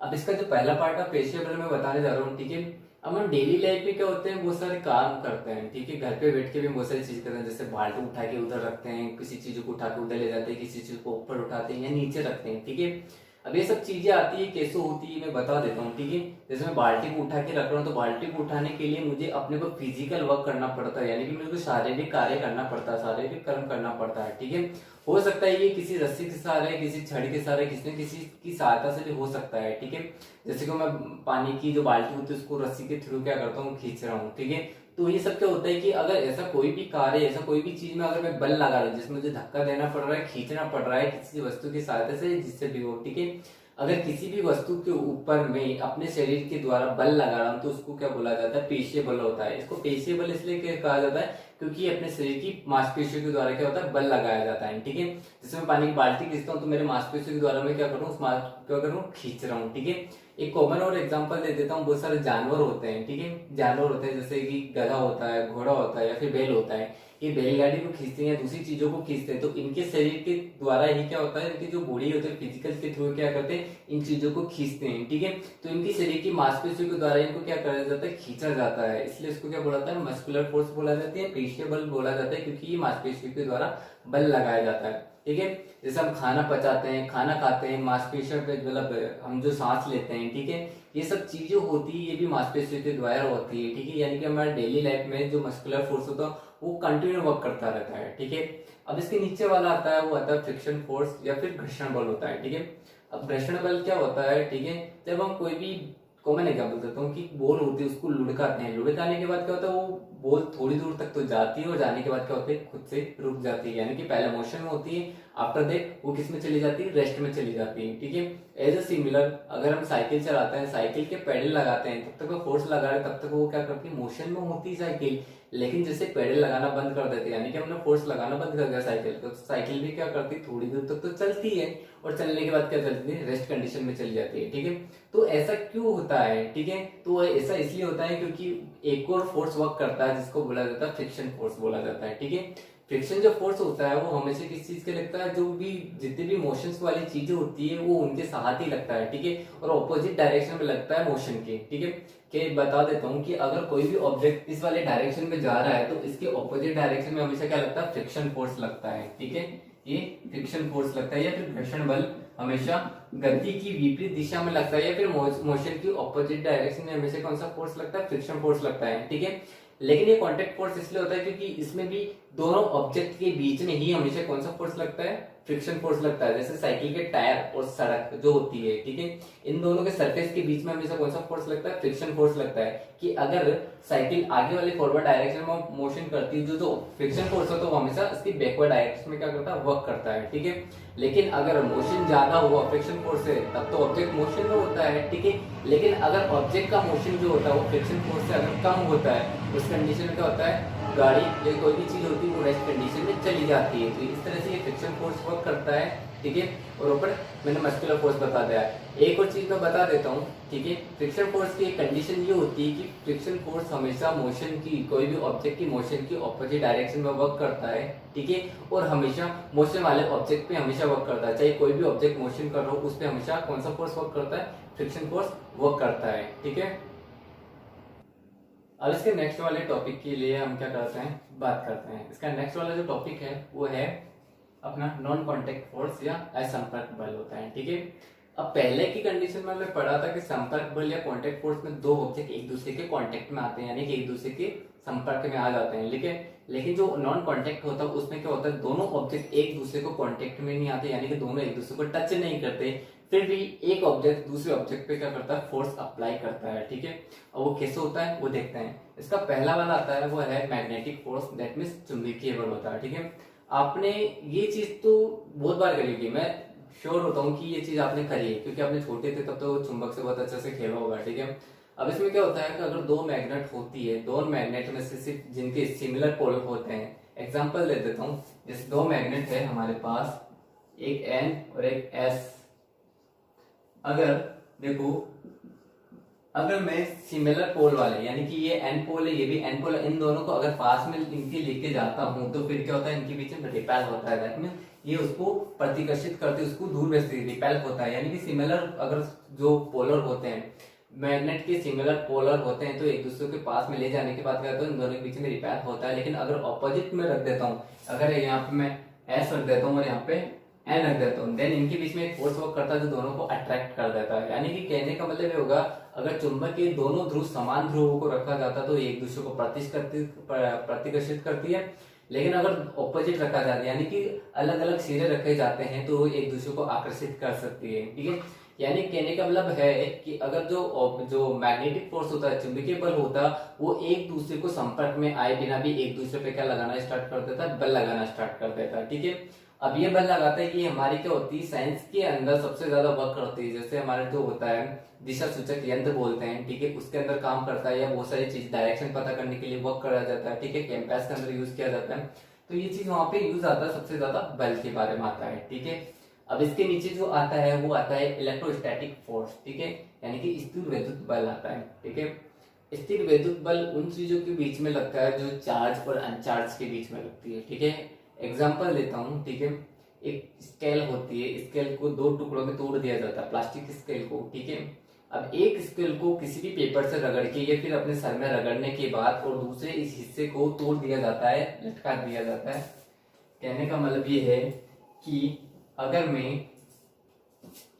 अब इसका जो पहला पार्ट है पेशीय बल मैं बताने जा रहा हूँ, ठीक है। अब हम डेली लाइफ में क्या होते हैं, बहुत सारे काम करते हैं, ठीक है, घर पे बैठ के भी बहुत सारी चीज करते हैं, जैसे बाल्टी उठा के उधर रखते हैं, किसी चीज को उठा के उधर ले जाते हैं, किसी चीज को ऊपर उठाते हैं या नीचे रखते हैं, ठीक है। अब ये सब चीजें आती है, कैसे होती है मैं बता देता हूँ, ठीक है। जैसे मैं बाल्टी को उठा के रख रहा हूँ तो बाल्टी को उठाने के लिए मुझे अपने को फिजिकल वर्क करना पड़ता है, यानी कि मेरे को शारीरिक कार्य करना पड़ता है, शारीरिक कर्म करना पड़ता है, ठीक है। हो सकता है ये किसी रस्सी के सहारे, किसी छड़ी के सहारे, किसी न किसी की सहायता से भी हो सकता है, ठीक है। जैसे कि मैं पानी की जो बाल्टी होती है उसको रस्सी के थ्रू क्या करता हूँ, खींच रहा हूँ, ठीक है। तो ये सब क्या होता है कि अगर ऐसा कोई भी कार्य, ऐसा कोई भी चीज में अगर मैं बल लगा रहा हूँ जिसमें मुझे धक्का देना पड़ रहा है, खींचना पड़ रहा है किसी वस्तु की सहायता से, जिससे भी हो, ठीक है, अगर किसी भी वस्तु के ऊपर में अपने शरीर के द्वारा बल लगा रहा हूं तो उसको क्या बोला जाता है, पेशीय बल होता है। इसको पेशीय बल इसलिए कहा जाता है क्योंकि अपने शरीर की मांसपेशियों के द्वारा क्या होता है, बल लगाया जाता है, ठीक है। जैसे मैं पानी की बाल्टी खींचता हूँ तो मेरे मांसपेशियों के द्वारा मैं क्या करूँ, क्या करूँ, खींच रहा हूँ, ठीक है। एक कॉमन और एग्जांपल दे देता हूँ, बहुत सारे जानवर होते हैं, ठीक है, जानवर होते हैं जैसे कि गधा होता है, घोड़ा होता है या फिर बैल होता है। ये बैलगाड़ी को खींचते हैं या दूसरी चीजों को खींचते हैं, तो इनके शरीर के द्वारा ही क्या होता है, इनकी जो बॉडी होती है फिजिकल के थ्रू क्या करते हैं, इन चीजों को खींचते हैं, ठीक है। तो इनकी शरीर की मांसपेशियों के द्वारा इनको क्या करा जाता है, खींचा जाता है, इसलिए इसको क्या बोला जाता है, मस्कुलर फोर्स बोला जाता है, पेशीय बल बोला जाता है, क्योंकि ये मांसपेशियों के द्वारा बल लगाया जाता है, ठीक है। जैसे हम खाना पचाते हैं, खाना खाते हैं, मांसपेशियों पे मतलब हम जो सांस लेते हैं, ठीक है, ये सब चीजें होती है, ये भी मांसपेशियों के द्वारा होती है, ठीक है। यानी कि हमारे डेली लाइफ में जो मस्कुलर फोर्स होता है वो कंटिन्यू वर्क करता रहता है, ठीक है। अब इसके नीचे वाला आता है, वो आता है फ्रिक्शन फोर्स या फिर घर्षण बल होता है, ठीक है। अब घर्षण बल क्या होता है, ठीक है, जब हम कोई भी कॉमन एग्जाम्पल देता हूँ कि बॉल होती है उसको लुढ़काते हैं, लुढ़काने के बाद क्या होता है, वो बॉल थोड़ी दूर तक तो जाती है और जाने के बाद क्या होता है, खुद से रुक जाती है, यानी कि पहले मोशन में होती है, आफ्टर दैट वो किस में चली जाती है, रेस्ट में चली जाती है, ठीक है। एज ए सिमिलर अगर हम साइकिल चलाते हैं, साइकिल के पेडल लगाते हैं, तब तक वो फोर्स लगा रहे तब तक वो क्या करती है, मोशन में होती है साइकिल, लेकिन जैसे पेडल लगाना बंद कर देते हैं, यानी कि हमने फोर्स लगाना बंद कर दिया साइकिल को, तो साइकिल भी क्या करती है, थोड़ी दूर तक तो चलती है और चलने के बाद क्या चलती है, रेस्ट कंडीशन में चली जाती है, ठीक है। तो ऐसा क्यों होता है, ठीक है, तो ऐसा इसलिए होता है क्योंकि एक और फोर्स वर्क करता है जिसको बोला जाता है फ्रिक्शन फोर्स बोला जाता है, ठीक है। फ्रिक्शन जो फोर्स होता है वो हमेशा किस चीज के लगता है, जो भी जितनी भी मोशंस वाली चीजें होती है वो उनके साथ ही लगता है, ठीक है, और ऑपोजिट डायरेक्शन में लगता है मोशन के, ठीक है। कि बता देता हूँ कि अगर कोई भी ऑब्जेक्ट इस वाले डायरेक्शन में जा रहा है तो इसके ऑपोजिट डायरेक्शन में हमेशा क्या लगता है, फ्रिक्शन फोर्स लगता है, ठीक है, ये फ्रिक्शन फोर्स लगता है, या फिर घर्षण बल हमेशा गति की विपरीत दिशा में लगता है, या फिर मोशन की ऑपोजिट डायरेक्शन में हमेशा कौन सा फोर्स लगता है, फ्रिक्शन फोर्स लगता है, ठीक है। लेकिन ये कॉन्टेक्ट फोर्स इसलिए होता है क्योंकि इसमें भी दोनों ऑब्जेक्ट के बीच में ही हमेशा कौन सा फोर्स लगता है, फ्रिक्शन फोर्स लगता है। जैसे साइकिल के टायर और सड़क जो होती है, ठीक है, इन दोनों के सरफेस के बीच में हमेशा कौन सा फोर्स लगता है, फ्रिक्शन फोर्स लगता है। कि अगर साइकिल आगे वाले फॉरवर्ड डायरेक्शन में मोशन करती है, जो फ्रिक्शन फोर्स होता है वो हमेशा इसकी बैकवर्ड डायरेक्शन में क्या करता है, वर्क करता है, ठीक है। लेकिन अगर मोशन ज्यादा हुआ फ्रिक्शन फोर्स से तब तो ऑब्जेक्ट मोशन में होता है, ठीक है। लेकिन अगर ऑब्जेक्ट का मोशन जो होता है वो फ्रिक्शन फोर्स से अगर कम होता है, उस कंडीशन में क्या होता है, गाड़ी या कोई भी चीज होती है वो रेस्ट कंडीशन में चली जाती है। तो इस तरह से ये फ्रिक्शन फोर्स वर्क करता है, ठीक है। और ऊपर मैंने मस्कुलर फोर्स बता दिया है। एक और चीज मैं बता देता हूँ, ठीक है, फ्रिक्शन फोर्स की कंडीशन ये होती है कि फ्रिक्शन फोर्स हमेशा मोशन की, कोई भी ऑब्जेक्ट की मोशन की ऑपोजिट डायरेक्शन में वर्क करता है, ठीक है, और हमेशा मोशन वाले ऑब्जेक्ट पे हमेशा वर्क करता है। चाहे कोई भी ऑब्जेक्ट मोशन कर रहा हो उस पर हमेशा कौन सा फोर्स वर्क करता है, फ्रिक्शन फोर्स वर्क करता है, ठीक है। अब इसके नेक्स्ट वाले टॉपिक के लिए हम क्या करते हैं, बात करते हैं। इसका नेक्स्ट वाला जो टॉपिक है वो है अपना नॉन कॉन्टेक्ट फोर्स या असंपर्क बल होता है, ठीक है। अब पहले की कंडीशन में हमने पढ़ा था कि संपर्क बल या कॉन्टेक्ट फोर्स में दो ऑब्जेक्ट एक दूसरे के कॉन्टेक्ट में आते हैं, यानी कि एक दूसरे के संपर्क में आ जाते हैं, लेकिन जो नॉन कॉन्टेक्ट होता है उसमें क्या होता है, दोनों ऑब्जेक्ट एक दूसरे को कॉन्टेक्ट में नहीं आते, यानी कि दोनों एक दूसरे को टच नहीं करते, फिर भी एक ऑब्जेक्ट दूसरे ऑब्जेक्ट पे क्या करता है, फोर्स अप्लाई करता है, ठीक है। और वो कैसे होता है वो देखते हैं। इसका पहला वाला आता है वो है मैग्नेटिक फोर्स, दैट मीन्स चुंबकीय बल होता है, ठीक है। आपने ये चीज तो बहुत बार करी होगी, मैं श्योर होता हूँ कि ये चीज आपने करी है क्योंकि आपने छोटे थे तब तो चुंबक से बहुत अच्छे से खेला होगा, ठीक है। अब इसमें क्या होता है कि अगर दो मैग्नेट होती है, दो मैग्नेट में से सिर्फ जिनके सिमिलर पोल होते हैं, एग्जांपल दे देता हूँ, जैसे दो मैग्नेट है हमारे पास, एक N और एक S। अगर देखो, अगर मैं सिमिलर पोल वाले, यानी कि ये N पोल है ये भी N पोल है, इन दोनों को अगर पास में इनके लेके जाता हूं तो फिर क्या होता है, इनके बीच में रिपेल होता है, दैट मींस ये उसको प्रतिकर्षित करते, उसको दूर भेजते, रिपेल होता है। यानी कि सिमिलर अगर जो पोलर होते हैं, मैग्नेट के सिमिलर पोलर होते हैं, तो एक दूसरे के पास में ले जाने के बाद क्या होता है, इन दोनों के बीच में रिपेल होता है। लेकिन अगर ऑपोजिट में रख देता हूँ, अगर यहाँ पे मैं S रख देता हूँ और यहाँ पे N रख देता हूँ, देन इनके बीच में एक फोर्स वर्क करता है जो दोनों को अट्रैक्ट कर देता है। यानी कि कहने का मतलब ये होगा, अगर चुंबक के दोनों ध्रुव समान ध्रुवों को रखा जाता तो एक दूसरे को प्रतिकर्षित करती है, लेकिन अगर ऑपोजिट रखा जाता है, यानी कि अलग अलग सिरे रखे जाते हैं, तो एक दूसरे को आकर्षित कर सकती है, ठीक है। यानी कहने का मतलब है कि अगर जो जो मैग्नेटिक फोर्स होता है, चुंबकीय बल होता है, वो एक दूसरे को संपर्क में आए बिना भी एक दूसरे पे क्या लगाना स्टार्ट कर देता है, बल लगाना स्टार्ट कर देता है। ठीक है, अब ये बल लगाता है कि हमारी क्या होती है, साइंस के अंदर सबसे ज्यादा वर्क करती है। जैसे हमारा जो होता है दिशा सूचक यंत्र बोलते हैं, ठीक है, उसके अंदर काम करता है, या बहुत सारी चीज डायरेक्शन पता करने के लिए वर्क करा जाता है। ठीक है, कैंपस के अंदर यूज किया जाता है, तो ये चीज वहां पे यूज आता है, सबसे ज्यादा बल के बारे में आता है। ठीक है, अब इसके नीचे जो आता है वो आता है इलेक्ट्रोस्टैटिक फोर्स। ठीक है, यानी कि स्थिर वैद्युत बल आता है। ठीक है, स्थिर वैद्युत बल उन चीजों के बीच में लगता है जो चार्ज और अनचार्ज के बीच में लगती है। ठीक है, एग्जाम्पल देता हूँ। ठीक है, एक स्केल होती है, स्केल को दो टुकड़ों में तोड़ दिया जाता है, प्लास्टिक स्केल को। ठीक है, अब एक स्केल को किसी भी पेपर से रगड़ के या फिर अपने सर में रगड़ने के बाद और दूसरे इस हिस्से को तोड़ दिया जाता है, लटका दिया जाता है। कहने का मतलब ये है कि अगर मैं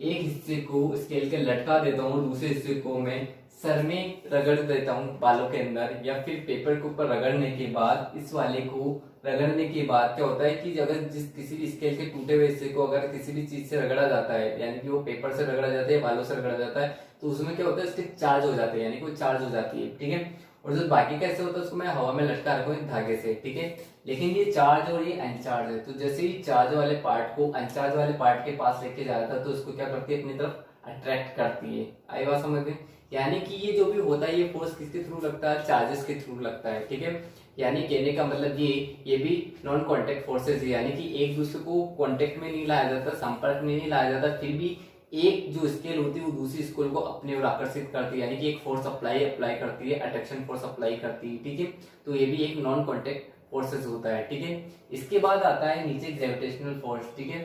एक हिस्से को स्केल के लटका देता हूँ, दूसरे हिस्से को मैं सर में रगड़ देता हूँ बालों के अंदर, या फिर पेपर के ऊपर रगड़ने के बाद, इस वाले को रगड़ने के बाद क्या होता है कि अगर किसी भी स्केल के टूटे हुए हिस्से को अगर किसी भी चीज से रगड़ा जाता है, यानी कि वो पेपर से रगड़ा जाता है, बालों से रगड़ा जाता है, तो उसमें क्या होता है, उसके चार्ज हो जाते हैं, यानी कि वो चार्ज हो जाती है। ठीक है, और जो बाकी कैसे होता है उसको मैं हवा में लटका रखूँ एक धागे से। ठीक है, लेकिन ये चार्ज और ये अनचार्ज है, तो जैसे ही चार्ज वाले पार्ट को अनचार्ज वाले पार्ट के पास लेके जाता है तो उसको क्या करती है, अपनी तरफ अट्रैक्ट करती है। आई बात समझ में? यानी कि ये जो भी होता है ये फोर्स किसके थ्रू लगता है, चार्जेस के थ्रू लगता है। ठीक है, यानी कहने का मतलब ये भी नॉन कांटेक्ट फोर्सेस है, यानी कि एक दूसरे को कांटेक्ट में नहीं लाया जाता, संपर्क में नहीं लाया जाता, फिर भी एक जो स्केल होती है वो दूसरी स्केल को अपने ओर आकर्षित करती है, यानी कि एक फोर्स अप्लाई करती है, अट्रैक्शन फोर्स अप्लाई करती है। ठीक है, तो ये भी एक नॉन कांटेक्ट फोर्सेस होता है। ठीक है, इसके बाद आता है नीचे ग्रेविटेशनल फोर्स। ठीक है,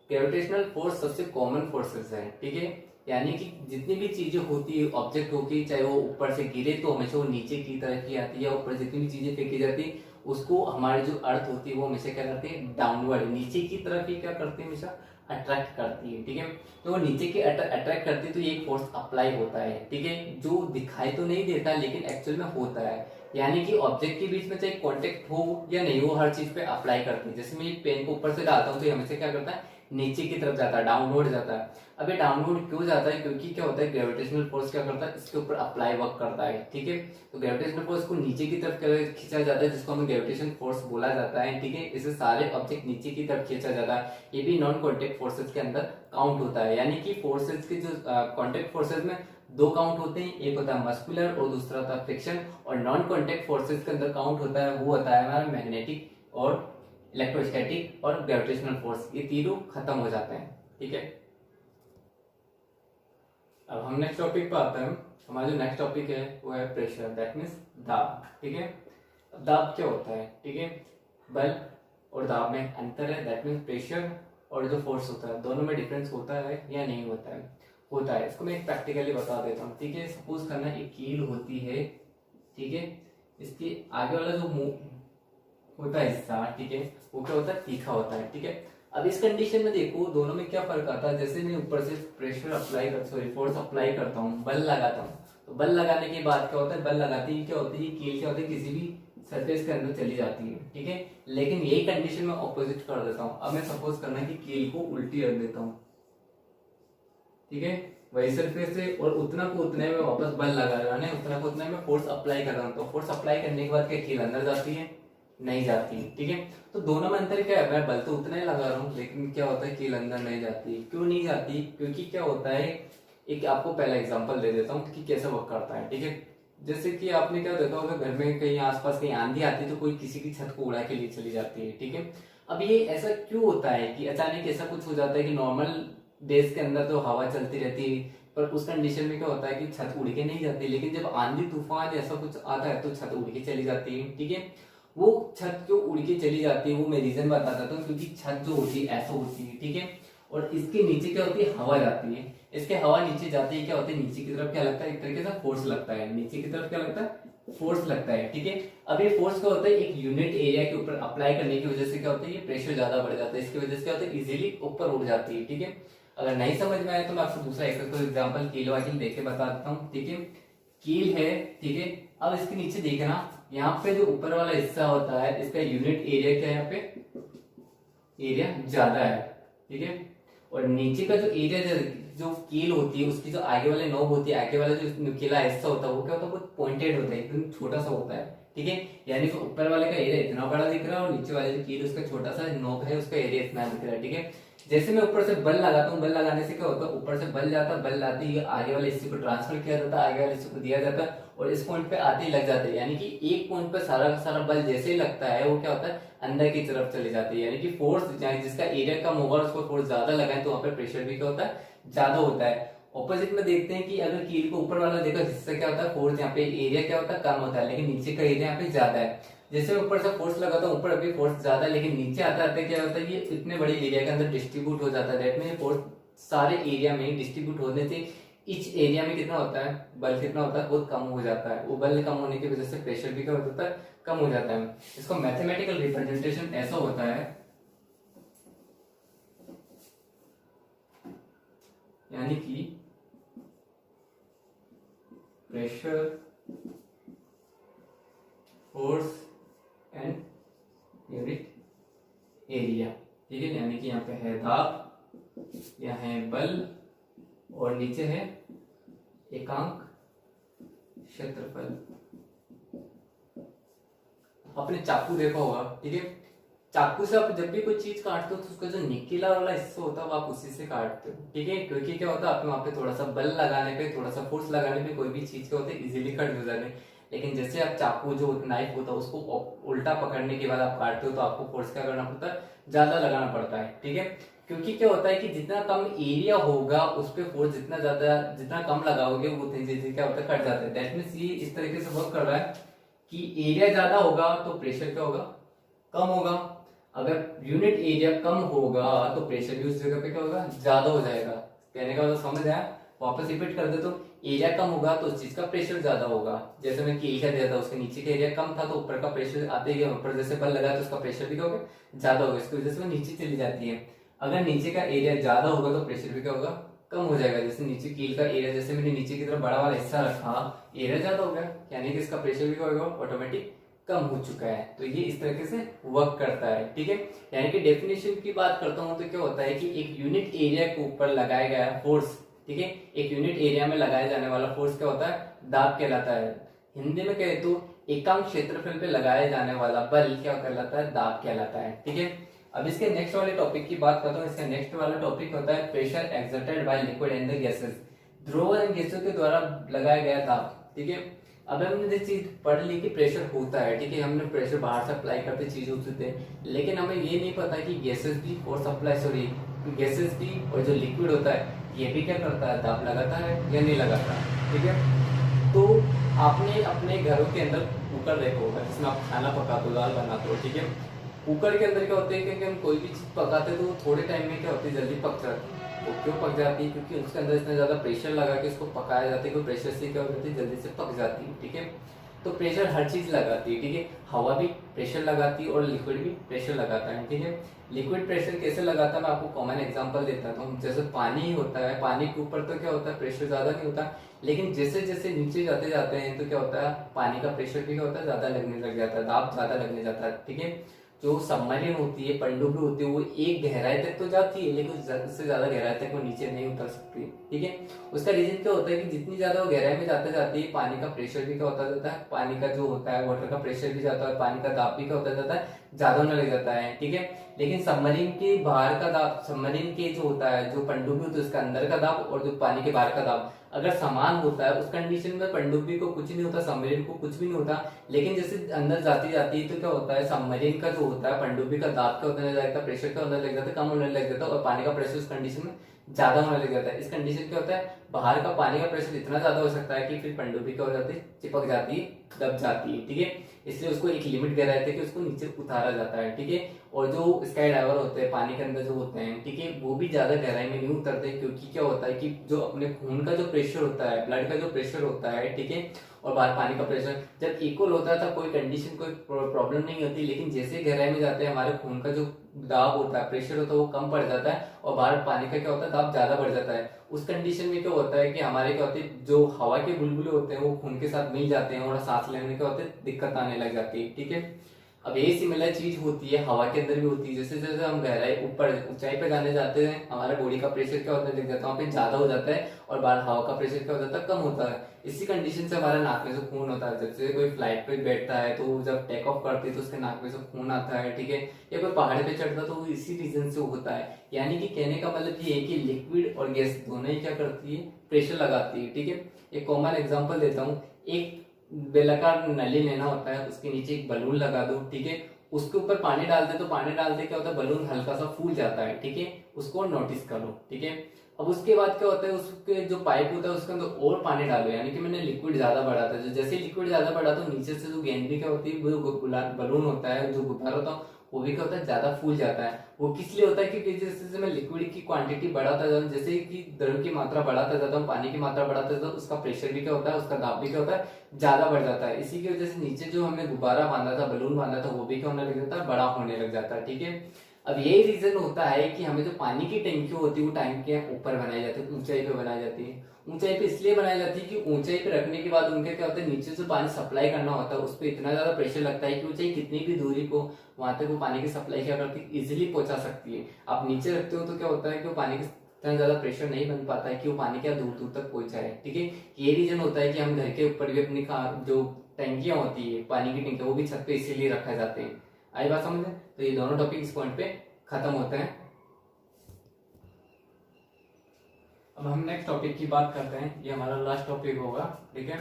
ग्रेविटेशनल फोर्स सबसे कॉमन फोर्सेस है। ठीक है, यानी कि जितनी भी चीजें होती है, ऑब्जेक्ट होगी, चाहे वो ऊपर से गिरे तो हमेशा वो नीचे की तरफ ही आती है, ऊपर जितनी भी चीजें फेंकी जाती है उसको हमारी जो अर्थ होती है वो हमेशा क्या करती है, डाउनवर्ड नीचे की तरफ ही क्या करती है, हमेशा अट्रैक्ट करती है। ठीक है, तो वो नीचे की अट्रैक्ट करती है, तो ये एक फोर्स अप्लाई होता है। ठीक है, जो दिखाई तो नहीं देता लेकिन एक्चुअल में होता है, यानी कि ऑब्जेक्ट के बीच में चाहे कांटेक्ट हो या नहीं हो, हर चीज पे अप्लाई करती है। जैसे मैं एक पेन को ऊपर से डालता हूँ तो ये हमेशा क्या करता है, नीचे की तरफ जाता है, डाउनवर्ड जाता है। अब ये डाउनवर्ड क्यों जाता है, क्योंकि क्या होता है, ग्रेविटेशनल फोर्स क्या करता है, इसके ऊपर अप्लाई वर्क करता है। ठीक है, तो ग्रेविटेशनल फोर्स को नीचे की तरफ खींचा जाता है, जिसको हमें ग्रेविटेशन फोर्स बोला जाता है। ठीक है, इससे सारे ऑब्जेक्ट नीचे की तरफ खींचा जाता है। ये भी नॉन कॉन्टेक्ट फोर्सेज के अंदर काउंट होता है, यानी कि फोर्सेज के जो कॉन्टेक्ट फोर्सेज में दो काउंट होते हैं, एक होता है मस्कुलर और दूसरा होता है फ्रिक्शन, और नॉन कॉन्टेक्ट फोर्सेज के अंदर काउंट होता है वो होता है हमारा मैग्नेटिक और इलेक्ट्रोस्टैटिक और ग्रेविटेशनल फोर्स, ये तीनों खत्म हो जाते हैं। ठीक है, अब हम नेक्स्ट टॉपिक पे आते हैं। हमारा जो नेक्स्ट टॉपिक है वो है प्रेशर, दैट मीन्स दाब। ठीक है, अब दाब क्या होता है, ठीक है, बल और दाब में अंतर है, दैट मीन्स प्रेशर और जो फोर्स होता है दोनों में डिफरेंस होता है या नहीं होता है, होता है। इसको मैं एक प्रैक्टिकली बता देता हूँ। ठीक है, सपोज करना एक कील होती है, ठीक है, इसके आगे वाला जो मुंह होता है हिस्सा, ठीक है, वो क्या होता है, तीखा होता है। ठीक है, अब इस कंडीशन में देखो दोनों में क्या फर्क आता है, जैसे मैं ऊपर से प्रेशर अप्लाई कर सॉरी फोर्स अप्लाई करता हूँ, बल लगाता हूँ, तो बल लगाने के बाद क्या होता है, बल लगाते ही क्या होती है, कील क्या होती है, किसी भी सरफेस के अंदर चली जाती है। ठीक है, लेकिन यही कंडीशन में ऑपोजिट कर देता हूँ। अब मैं सपोज करना है कि कील को उल्टी रख देता हूँ, ठीक है, वही सरफेस से, और उतना को उतने में वापस बल लगा रहा है, उतना को उतने में फोर्स अप्लाई कर रहा हूँ, तो फोर्स अप्लाई करने के बाद क्या कील अंदर जाती है, नहीं जाती। ठीक है, तो दोनों में अंतर क्या है, मैं बल तो उतना ही लगा रहा हूँ लेकिन क्या होता है, कील अंदर नहीं जाती। क्यों नहीं जाती, क्योंकि क्या होता है, एक आपको पहला एग्जांपल दे देता हूँ कि कैसे वर्क करता है। ठीक है, जैसे कि आपने क्या देखा होगा, घर में कहीं आसपास कहीं आंधी आती है तो कोई किसी की छत को उड़ा के लिए चली जाती है। ठीक है, अब ये ऐसा क्यों होता है कि अचानक ऐसा कुछ हो जाता है कि नॉर्मल डेज के अंदर तो हवा चलती रहती है, पर उस कंडीशन में क्या होता है कि छत उड़ के नहीं जाती, लेकिन जब आंधी तूफान ऐसा कुछ आता है तो छत उड़ के चली जाती है। ठीक है, वो छत क्यों उड़ के चली जाती है वो मैं रीजन बता देता हूँ, क्योंकि छत जो होती है ऐसा होती है। ठीक है, और इसके नीचे क्या होती है, हवा जाती है, इसके हवा नीचे जाती है, क्या होती है, नीचे की तरफ क्या लगता है, एक तरीके से फोर्स लगता है, नीचे की तरफ क्या लगता है, फोर्स लगता है। ठीक है, अब ये फोर्स क्या होता है, एक यूनिट एरिया के ऊपर अप्लाई करने की वजह से क्या होता है, ये प्रेशर ज्यादा बढ़ जाता है, इसकी वजह से क्या होता है, इजीली ऊपर उड़ जाती है। ठीक है, अगर नहीं समझ में आया तो मैं आपको दूसरा एग्जाम्पल कील वाकिल देख के बता देता हूँ। ठीक है, कील है, ठीक है, अब इसके नीचे देखना, यहाँ पे जो ऊपर वाला हिस्सा होता है इसका यूनिट एरिया क्या है, यहाँ पे एरिया ज्यादा है। ठीक है, और नीचे का जो एरिया जो कील होती है उसकी जो आगे वाले नोब होती है, आगे वाला जो नुकीला हिस्सा होता है वो क्या होता है, वो पॉइंटेड होता है, एकदम छोटा सा होता है, ठीक है। यानी कि ऊपर वाले का एरिया इतना बड़ा दिख रहा है और नीचे वाले जो कील उसका छोटा सा नोब है उसका एरिया इतना दिख रहा है, ठीक है। जैसे मैं ऊपर से बल लगाता हूँ, बल लगाने से क्या होता है, ऊपर से बल जाता है, बल लाते ही आगे वाले हिस्से को ट्रांसफर किया जाता है, आगे वाले हिस्से को दिया जाता है और इस पॉइंट पे आते ही लग जाते हैं। यानी कि एक पॉइंट पे सारा का सारा बल जैसे ही लगता है वो क्या होता है, अंदर की तरफ चले जाती है। यानी कि फोर्स जिसका एरिया कम होगा उसको फोर्स ज्यादा लगाए तो वहां पे प्रेशर भी क्या होता है, ज्यादा होता है। ऑपोजिट में देखते हैं कि अगर कील को ऊपर वाला देखो हिस्सा क्या होता है, फोर्स यहाँ पे एरिया क्या होता है, कम होता है, लेकिन नीचे का एरिया यहाँ पे ज्यादा है। जैसे ऊपर से फोर्स लगाता हूँ, ऊपर अभी फोर्स ज्यादा है, लेकिन नीचे आते आते क्या होता है, ये इतने बड़े एरिया के अंदर डिस्ट्रीब्यूट हो जाता है। दैट मीन फोर्स सारे एरिया में डिस्ट्रीब्यूट होने से इच एरिया में कितना होता है, बल कितना होता है, बहुत कम हो जाता है। वो बल कम होने की वजह से प्रेशर भी क्या हो जाता है, कम हो जाता है। इसको मैथमेटिकल रिप्रेजेंटेशन ऐसा होता है, यानी कि pressure, force and unit area, ठीक है। यानी कि यहाँ पे है दाब, यहाँ है बल और नीचे है एकांक क्षेत्रफल। आपने चाकू देखा होगा, ठीक है। चाकू से आप जब भी कोई चीज काटते हो तो उसका जो निकीला वाला हिस्सा होता है वो आप उसी से काटते हो, ठीक है। क्योंकि क्या होता है, आप वहां पे थोड़ा सा बल लगाने पे, थोड़ा सा फोर्स लगाने पे कोई भी चीज के होते हैं इजीली कट हो जाते हैं। लेकिन जैसे आप चाकू जो नाइफ होता है उसको उल्टा पकड़ने के बाद आप काटते हो तो आपको फोर्स क्या करना पड़ता है, ज्यादा लगाना पड़ता है, ठीक है। क्योंकि क्या होता है कि जितना कम एरिया होगा उस पर फोर्स जितना ज्यादा, जितना कम लगाओगे वो उतनी जल्दी क्या होता है, कट जाता है। दैट मीन्स ये इस तरीके से वर्क कर रहा है कि एरिया ज्यादा होगा तो प्रेशर क्या होगा, कम होगा। अगर यूनिट एरिया कम होगा तो प्रेशर भी उस जगह पे क्या होगा, ज्यादा हो जाएगा। कहने का मतलब समझ आया, वापस रिपीट कर दे तो एरिया कम होगा तो उस चीज का प्रेशर ज्यादा होगा। जैसे मैं कील का दिया था, उसके नीचे का एरिया कम था तो ऊपर का प्रेशर आते ही ऊपर जैसे बल लगा तो उसका प्रेशर भी क्या होगा, ज्यादा होगा। इसकी वजह से वो नीचे चली जाती है। अगर नीचे का एरिया ज्यादा होगा तो प्रेशर भी क्या होगा, कम हो जाएगा। जैसे नीचे कील का एरिया, जैसे मैंने नीचे की तरफ बड़ा वाला हिस्सा रखा, एरिया ज्यादा हो गया, यानी कि इसका प्रेशर भी क्या होगा, ऑटोमेटिक कम हो चुका है। तो ये इस तरीके से वर्क करता है, ठीक है। यानी कि डेफिनेशन की बात करता हूं तो क्या होता है कि एक यूनिट एरिया के ऊपर लगाया गया फोर्स, ठीक है, एक यूनिट एरिया में लगाया जाने वाला फोर्स क्या होता है, दाब कहलाता है। हिंदी में कहे तो एकांक क्षेत्रफल पे लगाया जाने वाला बल क्या कहलाता है, दाब कहलाता है, ठीक है। अब इसके नेक्स्ट वाले टॉपिक की बात करता हूँ। इसका नेक्स्ट वाला टॉपिक होता है pressure exerted by liquid and the gases, द्रव एंड गैसों के द्वारा लगाया गया दाब, ठीक है। अब हमने ये चीज पढ़ ली कि प्रेशर होता है, ठीक है, हमने प्रेशर बाहर से अप्लाई करते चीज होते थे, लेकिन हमें ये नहीं पता कि गैसेस भी फोर्स अप्लाई, सॉरी गैसेस भी और जो लिक्विड होता है ये भी क्या करता है, दाब लगाता है या नहीं लगाता, ठीक है। तो आपने अपने घरों के अंदर कुकर देखा होगा जिसमें आप खाना पकाते हो, दाल बनाते हो, ठीक है। कुकर के अंदर क्या होता है कि हम कोई भी चीज पकाते हैं तो थोड़े टाइम में क्या होती है, जल्दी पक जाती है। वो क्यों पक जाती है, क्योंकि उसके अंदर इतना ज्यादा प्रेशर लगा के उसको पकाया जाता है कि प्रेशर से क्या हो जाती है, जल्दी से पक जाती है, ठीक है। तो प्रेशर हर चीज लगाती है, ठीक है। हवा भी प्रेशर लगाती है और लिक्विड भी प्रेशर लगाता है, ठीक है। लिक्विड प्रेशर कैसे लगाता है, मैं आपको कॉमन एग्जांपल देता हूँ। जैसे पानी होता है, पानी के ऊपर तो क्या होता है, प्रेशर ज्यादा नहीं होता, लेकिन जैसे जैसे नीचे जाते जाते हैं तो क्या होता है, पानी का प्रेशर भी क्या होता है, ज्यादा लगने लग जाता है, दाब ज्यादा लगने जाता है, ठीक है। जो सबमरीन होती है, पनडुब्बी होती है, वो एक गहराई तक तो जाती है लेकिन उससे ज्यादा गहराई तक वो नीचे नहीं उतर सकती, ठीक है। उसका रीजन क्या होता है कि जितनी ज्यादा वो गहराई में जाते जाती है पानी का प्रेशर भी क्या होता जाता है, पानी का जो होता है वाटर का प्रेशर भी जाता है, पानी का दाब भी क्या होता जाता है, ज्यादा होने लग जाता है, ठीक है। लेकिन सबमरीन के बाहर का दाब, सबमरीन के जो होता है, जो पनडुब्बी होती है उसका अंदर का दाब और जो पानी के बाहर का दाब अगर समान होता है, उस कंडीशन में पनडुब्बी को कुछ नहीं होता, सबमरीन को कुछ भी नहीं होता। लेकिन जैसे अंदर जाती जाती है तो क्या होता है, सबमरीन का जो होता है, पनडुब्बी का दाब क्या होने लग जाता है, प्रेशर क्या होने लग जाता है, कम होने लग जाता है और पानी का प्रेशर उस कंडीशन में ज्यादा होने लग जाता है। इस कंडीशन क्या होता है, बाहर का पानी का प्रेशर इतना ज्यादा हो सकता है कि फिर पनडुब्बी क्या हो जाती है, चिपक जाती है, दब जाती है, ठीक है। इसलिए उसको एक लिमिट गहराई तक उसको नीचे उतारा जाता है, ठीक है। और जो स्काई डाइवर होते हैं पानी के अंदर जो होते हैं, ठीक है, वो भी ज्यादा गहराई में नहीं उतरते, क्योंकि क्या होता है कि जो अपने खून का जो प्रेशर होता है, ब्लड का जो प्रेशर होता है, ठीक है, और बाहर पानी का प्रेशर जब इक्वल होता है तब कोई कंडीशन, कोई प्रॉब्लम नहीं होती। लेकिन जैसे गहराई में जाते हैं हमारे खून का जो दाब होता है, प्रेशर होता है, वो कम पड़ जाता है और बाहर पानी का क्या होता है, दाब ज्यादा बढ़ जाता है। उस कंडीशन में क्या होता है कि हमारे क्या होती है, जो हवा के बुलबुले होते हैं वो खून के साथ मिल जाते हैं और सांस लेने में क्या होते हैं, दिक्कत आने लग जाती है, ठीक है। अब ये सिमिलर चीज होती है हवा के अंदर भी होती है। जैसे जैसे हम गहराई ऊपर ऊंचाई पे जाने जाते हैं, हमारे बॉडी का प्रेशर क्या होता है दिख जाता है, वहाँ पे ज्यादा हो जाता है और बाहर हवा का प्रेशर क्या हो जाता है, कम होता है। इसी कंडीशन से हमारा नाक में से खून होता है। जैसे कोई फ्लाइट पे बैठता है तो जब टेक ऑफ करते हैं तो उसके नाक में से खून आता है, ठीक है। या कोई पहाड़ पे चढ़ता है तो वो इसी रीजन से होता है। यानी कि कहने का मतलब ये है कि लिक्विड और गैस दोनों ही क्या करती है, प्रेशर लगाती है, ठीक है। एक कॉमन एग्जांपल देता हूँ। एक बेलनाकार नली लेना होता है, उसके नीचे एक बलून लगा दो, ठीक है। उसके ऊपर पानी डालते तो पानी डालते क्या होता है, बलून हल्का सा फूल जाता है, ठीक है। उसको नोटिस करो, ठीक है। अब उसके बाद क्या होता है, उसके जो पाइप होता है उसके अंदर और पानी डालो, यानी कि मैंने लिक्विड ज्यादा बढ़ा था। जैसे लिक्विड ज्यादा बढ़ा तो नीचे से जो गेंद क्या होती है, वो बलून होता है, जो गुब्बारा होता है वो भी क्या होता है, ज्यादा फूल जाता है। वो किस लिए होता है, क्योंकि जैसे जैसे मैं लिक्विड की क्वांटिटी बढ़ाता जाता हूँ, जैसे कि द्रव की मात्रा बढ़ाता जाता हूँ, पानी की मात्रा बढ़ाता जाता हूँ, उसका प्रेशर भी क्या होता है, उसका दाब भी क्या होता है, ज्यादा बढ़ जाता है। इसी की वजह से नीचे जो हमने गुब्बारा बांधा था, बलून बांधा था, वो भी क्या होने लग जाता है, बड़ा होने लग जाता है, ठीक है। अब यही रीजन होता है कि हमें जो पानी की टंकी होती है वो टंकियां ऊपर बनाई जाती है, ऊंचाई पे बनाई जाती है। ऊंचाई पे इसलिए बनाई जाती है कि ऊंचाई पे रखने के बाद उनके क्या होता है, नीचे से पानी सप्लाई करना होता है, उस पर इतना ज्यादा प्रेशर लगता है कि ऊंचाई कितनी भी दूरी को वहां तक वो पानी की सप्लाई क्या करती है, इजिली पहुंचा सकती है। आप नीचे रखते हो तो क्या होता है कि वो पानी की इतना ज्यादा प्रेशर नहीं बन पाता है कि वो पानी क्या दूर दूर तक पहुंचाए, ठीक है। ये रीजन होता है कि हम घर के ऊपर भी अपनी जो टंकियां होती है, पानी की टंकियां, वो भी छत पे इसीलिए रखा जाते हैं। आई बात समझ में? तो ये दोनों टॉपिक इस पॉइंट पे खत्म होते हैं। अब हम नेक्स्ट टॉपिक की बात करते हैं, ये हमारा लास्ट टॉपिक होगा, ठीक है।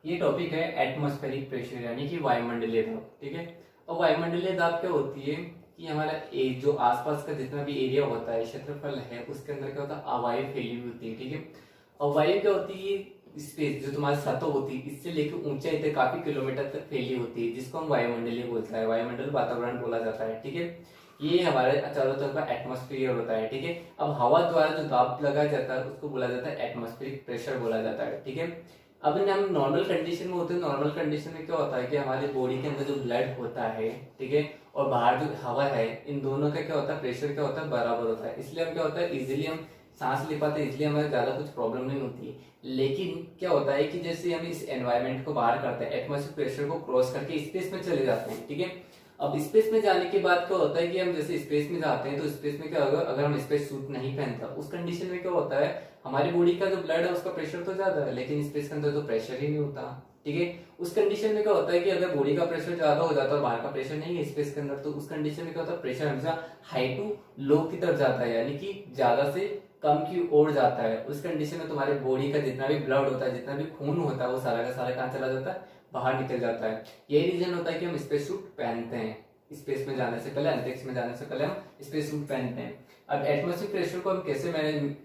ये टॉपिक है एटमॉस्फेरिक प्रेशर, यानी कि वायुमंडलीय दाब, ठीक है। और वायुमंडलीय दाब क्या होती है कि हमारा जो आसपास का जितना भी एरिया होता है, क्षेत्रफल है, उसके अंदर क्या होता है, वायु फैली हुई होती है, ठीक है। और वायु क्या होती है, स्पेस जो तुम्हारी सतह होती है इससे लेकर ऊंचाई तक काफी किलोमीटर तक फैली होती है, जिसको हम वायुमंडलीय बोलता है, वायुमंडल वातावरण बोला जाता है, ठीक है। ये हमारे चारों तरफ का एटमॉस्फेयर होता है, ठीक है। अब हवा द्वारा जो दाब लगाया जाता है उसको बोला जाता है एटमॉस्फेरिक प्रेशर बोला जाता है, ठीक है। अब हम नॉर्मल कंडीशन में होते हैं, नॉर्मल कंडीशन में क्या होता है कि हमारे बॉडी के अंदर जो ब्लड होता है, ठीक है, और बाहर जो हवा है, इन दोनों का क्या होता है, प्रेशर क्या होता है, बराबर होता है। इसलिए हम क्या होता है, इजिली हम सांस ले पाते हैं, इसलिए हमें ज्यादा कुछ प्रॉब्लम नहीं होती। लेकिन क्या होता है कि जैसे हम इस एनवायरमेंट को बाहर करते हैं, एटमॉस्फेरिक प्रेशर को क्रॉस करके स्पेस में चले जाते हैं, ठीक है। अब स्पेस में जाने के बाद क्या होता है कि हम जैसे स्पेस में जाते हैं तो स्पेस में क्या होगा, अगर हम स्पेस सूट नहीं पहनता उस कंडीशन में क्या होता है, हमारी बॉडी का जो ब्लड है उसका प्रेशर तो ज्यादा है, लेकिन स्पेस के अंदर तो प्रेशर ही नहीं होता, ठीक है। उस कंडीशन में क्या होता है कि अगर बॉडी का प्रेशर ज्यादा हो जाता है और बाहर का प्रेशर नहीं है स्पेस के अंदर, तो उस कंडीशन में क्या होता है, प्रेशर हमेशा हाई टू लो की तरफ जाता है, यानी कि ज्यादा से कम की ओर जाता है। उस कंडीशन में तुम्हारे बॉडी का जितना भी ब्लड होता है, जितना भी खून होता है, वो सारा का सारा कहाँ चला जाता है, बाहर निकल जाता है। यही रीजन होता है कि हम स्पेस सूट पहनते हैं, स्पेस में जाने से पहले, अंतरिक्ष में जाने से पहले हम स्पेस सूट पहनते हैं। अब एटमॉस्फेरिक प्रेशर को हम कैसे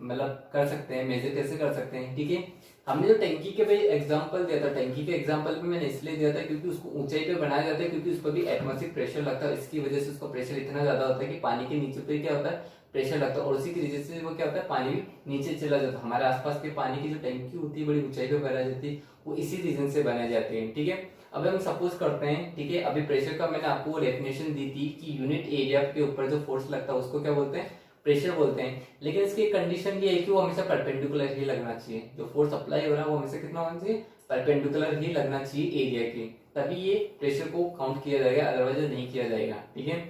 मतलब कर सकते हैं, मेजर कैसे कर सकते हैं, ठीक है। हमने जो टंकी के भाई एग्जांपल दिया था, टंकी के एग्जांपल भी मैंने इसलिए दिया था क्योंकि उसको ऊंचाई पे बनाया जाता है, क्योंकि उस पर भी एटमॉस्फेरिक प्रेशर लगता है। इसकी वजह से उसका प्रेशर इतना ज्यादा होता है कि पानी के नीचे पे क्या होता है, प्रेशर लगता है, और उसी की वजह से वो क्या होता है, पानी भी नीचे चला जाता है। हमारे आसपास के पानी की जो टंकी होती है बड़ी ऊंचाई पे बनाई जाती है, वो इसी रीजन से बनाई जाती है, ठीक है। अब हम सपोज करते हैं, ठीक है, अभी प्रेशर का मैंने आपको डेफिनेशन दी थी कि यूनिट एरिया के ऊपर जो फोर्स लगता है उसको क्या बोलते हैं, प्रेशर बोलते हैं। लेकिन इसकी कंडीशन ये है कि वो हमेशा परपेंडिकुलर ही लगना चाहिए, जो फोर्स अप्लाई हो रहा है वो हमेशा कितना होना चाहिए, परपेंडिकुलर ही लगना चाहिए एरिया के, तभी ये प्रेशर को काउंट किया जाएगा, अदरवाइज नहीं किया जाएगा, ठीक है।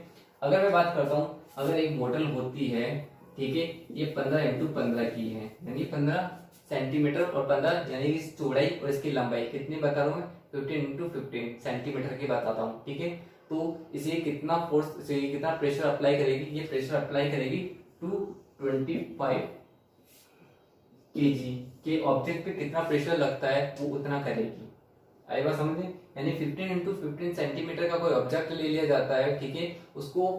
अगर मैं बात करता हूँ, अगर एक बोतल होती है, ठीक है, ये 15x15 की है, यानी 15 सेंटीमीटर, और 15 यानी इस चौड़ाई और इसकी लंबाई कितनी बता रहा हूँ मैं, 15x15 सेंटीमीटर की बताता हूँ, ठीक है। तो इसे कितना फोर्स से कितना प्रेशर अप्लाई करेगी, ये प्रेशर अप्लाई करेगी 225 kg के ऑब्जेक्ट पे कितना प्रेशर लगता है वो उतना करेगी। आई बात समझ में? यानी 15x15 सेंटीमीटर का कोई ऑब्जेक्ट ले लिया जाता है, ठीक है, उसको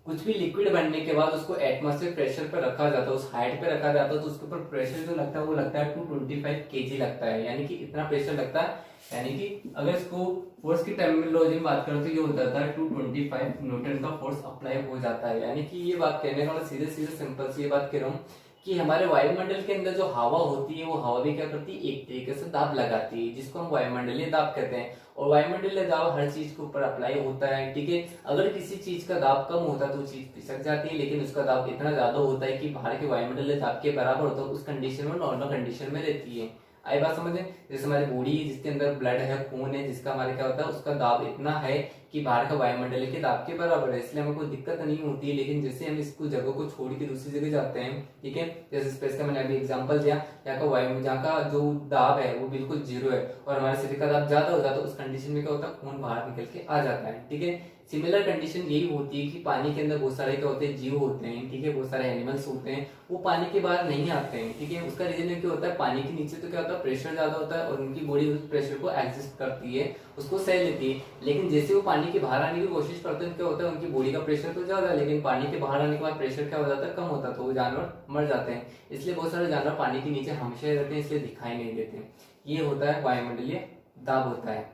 कुछ भी लिक्विड बनने के बाद उसको एटमॉस्फेरिक प्रेशर पर रखा जाता है, उस हाइट पे रखा जाता है, तो उसके ऊपर प्रेशर जो लगता है वो लगता है 225 kg लगता है, यानी कि इतना प्रेशर लगता है। यानी कि अगर इसको फोर्स की टर्मिनोलॉजी में बात करें तो ये हो जाता है 225 न्यूटन का फोर्स अप्लाई हो जाता है। यानी कि ये बात कहने का मतलब सीधे सीधे सिंपल सी ये बात कह रहा हूँ कि हमारे वायुमंडल के अंदर जो हवा होती है वो हवा भी क्या करती है, एक तरीके से दाब लगाती है, जिसको हम वायुमंडलीय दाब कहते हैं। और वायुमंडलीय दाब हर चीज के ऊपर अप्लाई होता है, ठीक है। अगर किसी चीज का दाब कम होता है तो चीज पिसक जाती है, लेकिन उसका दाब इतना ज्यादा होता है कि बाहर के वायुमंडलीय दाब के बराबर होता है, उस कंडीशन में नॉर्मल कंडीशन में रहती है। आई बात समझ में? जैसे हमारी बॉडी जिसके अंदर ब्लड है, खून है, जिसका हमारे क्या होता है उसका दाब इतना है कि बाहर का वायुमंडल के दाब के बराबर है, इसलिए हमें कोई दिक्कत नहीं होती है। लेकिन जैसे हम इसको जगह को छोड़ के दूसरी जगह जाते हैं, ठीक है, जैसे स्पेस का मैंने अभी एग्जांपल दिया, यहाँ का वायु जहाँ का जो दाब है वो बिल्कुल जीरो है और हमारे शरीर का दाब ज्यादा हो जाता है, तो उस कंडीशन में क्या होता है खून बाहर निकल के आ जाता है, ठीक है। सिमिलर कंडीशन यही होती है कि पानी के अंदर बहुत सारे क्या होते हैं जीव होते हैं, ठीक है, बहुत सारे एनिमल्स होते हैं, वो पानी के बाहर नहीं आते हैं, ठीक है। उसका रीजन क्या होता है, पानी के नीचे तो क्या होता है प्रेशर ज्यादा होता है और उनकी बॉडी उस प्रेशर को एडजस्ट करती है, उसको सह लेती है। लेकिन जैसे वो पानी के बाहर आने की कोशिश करते हैं क्या होता है उनकी बॉडी का प्रेशर तो ज्यादा है, लेकिन पानी के बाहर आने के बाद प्रेशर क्या हो जाता है कम होता है, तो वो जानवर मर जाते हैं। इसलिए बहुत सारे जानवर पानी के नीचे हमेशा रहते हैं, इसलिए दिखाई नहीं देते। ये होता है वायुमंडलीय दाब होता है।